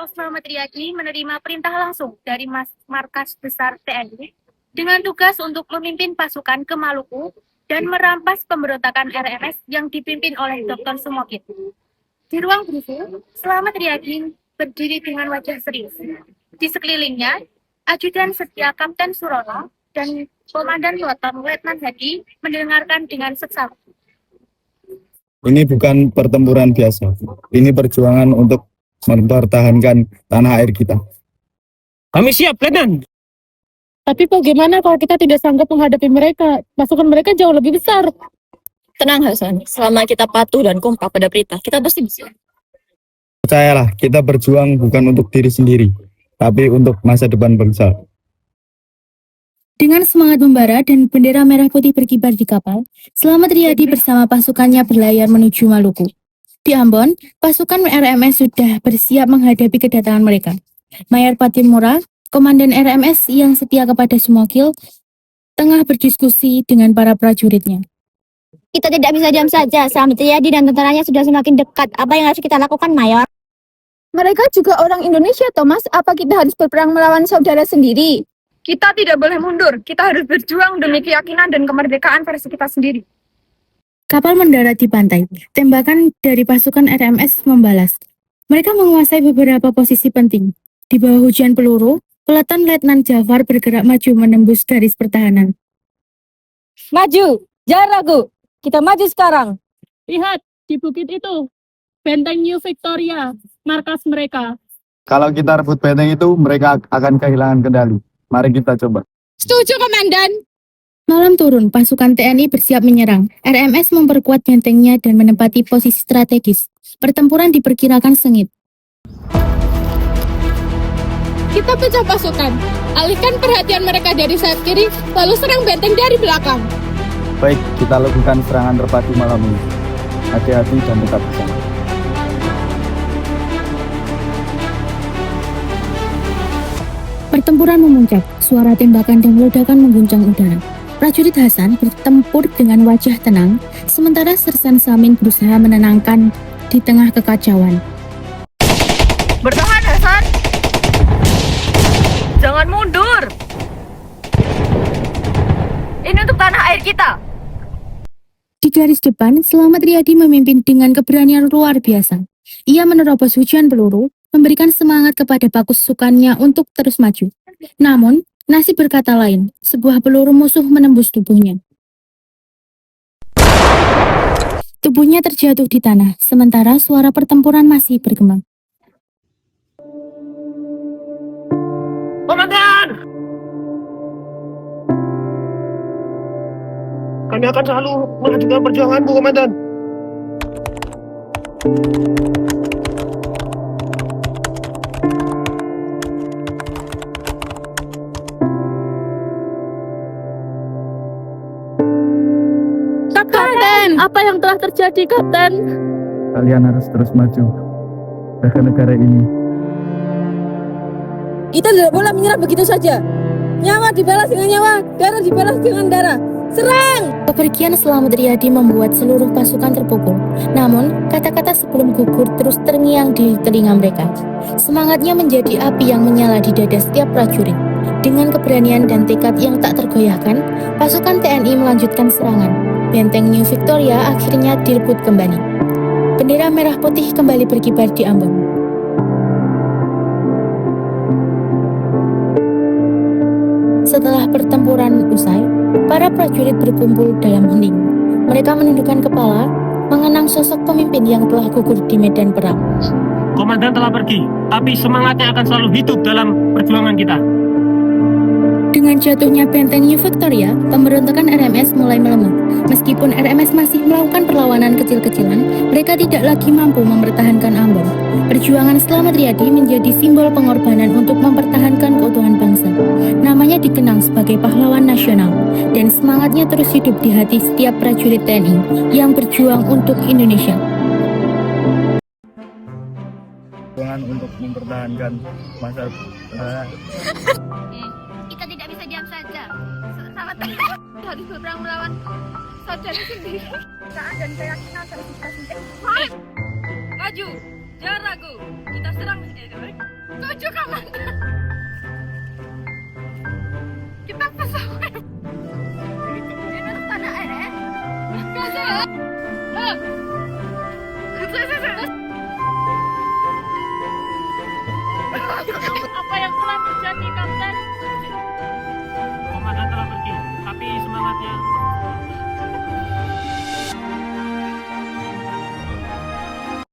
Selamat Riyadi menerima perintah langsung dari Markas Besar TNI dengan tugas untuk memimpin pasukan ke Maluku dan merampas pemberontakan RMS yang dipimpin oleh Dr. Sumokit. Di ruang briefing, Selamat Riyadi berdiri dengan wajah serius. Di sekelilingnya, Ajudan Setia Kapten Surono dan Komandan Weton Letnan Hadi mendengarkan dengan seksama. Ini bukan pertempuran biasa. Ini perjuangan untuk mempertahankan tanah air kita. Kami siap, Letnan. Tapi bagaimana kalau kita tidak sanggup menghadapi mereka? Pasukan mereka jauh lebih besar. Tenang Hasan, selama kita patuh dan kompak pada perintah, kita pasti bisa. Percayalah, kita berjuang bukan untuk diri sendiri, tapi untuk masa depan bangsa. Dengan semangat membara dan bendera merah putih berkibar di kapal, Selamat Riyadi bersama pasukannya berlayar menuju Maluku. Di Ambon, pasukan RMS sudah bersiap menghadapi kedatangan mereka. Mayor Patimura, komandan RMS yang setia kepada Sumokil, tengah berdiskusi dengan para prajuritnya. Kita tidak bisa diam saja. Selamat Riyadi dan tentaranya sudah semakin dekat. Apa yang harus kita lakukan, Mayor? Mereka juga orang Indonesia, Thomas. Apa kita harus berperang melawan saudara sendiri? Kita tidak boleh mundur, kita harus berjuang demi keyakinan dan kemerdekaan versi kita sendiri. Kapal mendarat di pantai. Tembakan dari pasukan RMS membalas. Mereka menguasai beberapa posisi penting. Di bawah hujan peluru, Peleton Letnan Jafar bergerak maju menembus garis pertahanan. Maju! Jangan ragu! Kita maju sekarang! Lihat, di bukit itu. Benteng New Victoria, markas mereka. Kalau kita rebut benteng itu, mereka akan kehilangan kendali. Mari kita coba. Setuju, Komandan! Malam turun, pasukan TNI bersiap menyerang. RMS memperkuat bentengnya dan menempati posisi strategis. Pertempuran diperkirakan sengit. Kita pecah pasukan. Alihkan perhatian mereka dari sayap kiri, lalu serang benteng dari belakang. Baik, kita lakukan serangan terpadu malam ini. Hati-hati dan tetap bersama. Pertempuran memuncak, suara tembakan dan ledakan mengguncang udara. Prajurit Hasan bertempur dengan wajah tenang, sementara Sersan Samin berusaha menenangkan di tengah kekacauan. Bertahan, Hasan! Jangan mundur! Ini untuk tanah air kita! Di garis depan, Selamat Riyadi memimpin dengan keberanian luar biasa. Ia menerobos hujan peluru, memberikan semangat kepada pasukannya untuk terus maju. Namun, nasib berkata lain, sebuah peluru musuh menembus tubuhnya. Tubuhnya terjatuh di tanah, sementara suara pertempuran masih bergema. Komandan! Kami akan selalu melanjutkan perjuanganmu, Komandan. Kapten! Apa yang telah terjadi, Kapten? Kalian harus terus maju. Jaga negara ini. Kita tidak boleh menyerah begitu saja. Nyawa dibalas dengan nyawa, darah dibalas dengan darah. Serang! Kepergian Selamat Riyadi membuat seluruh pasukan terpukul. Namun, kata-kata sebelum gugur terus terngiang di telinga mereka. Semangatnya menjadi api yang menyala di dada setiap prajurit. Dengan keberanian dan tekad yang tak tergoyahkan, pasukan TNI melanjutkan serangan. Benteng New Victoria akhirnya direbut kembali. Bendera merah putih kembali berkibar di Ambon. Setelah pertempuran usai, para prajurit berkumpul dalam hening. Mereka menundukkan kepala, mengenang sosok pemimpin yang telah gugur di medan perang. Komandan telah pergi, tapi semangatnya akan selalu hidup dalam perjuangan kita. Dengan jatuhnya benteng New Victoria, pemberontakan RMS mulai melemah. Meskipun RMS masih melakukan perlawanan kecil-kecilan, mereka tidak lagi mampu mempertahankan Ambon. Perjuangan Selamat Riyadi menjadi simbol pengorbanan untuk mempertahankan keutuhan bangsa. Namanya dikenang sebagai pahlawan nasional, dan semangatnya terus hidup di hati setiap prajurit TNI yang berjuang untuk Indonesia. Perjuangan untuk mempertahankan masa Kita tidak bisa diam saja. Selamat harus berperang melawan saudara sendiri. Dan keyakinan versi kita sendiri. Maju! Jangan ragu! Kita serang Setuju Komandan. Kita pesawat. Ini tanah air ya. Kasih ya. Apa yang telah terjadi, Kapten? Komandan telah pergi, tapi semangatnya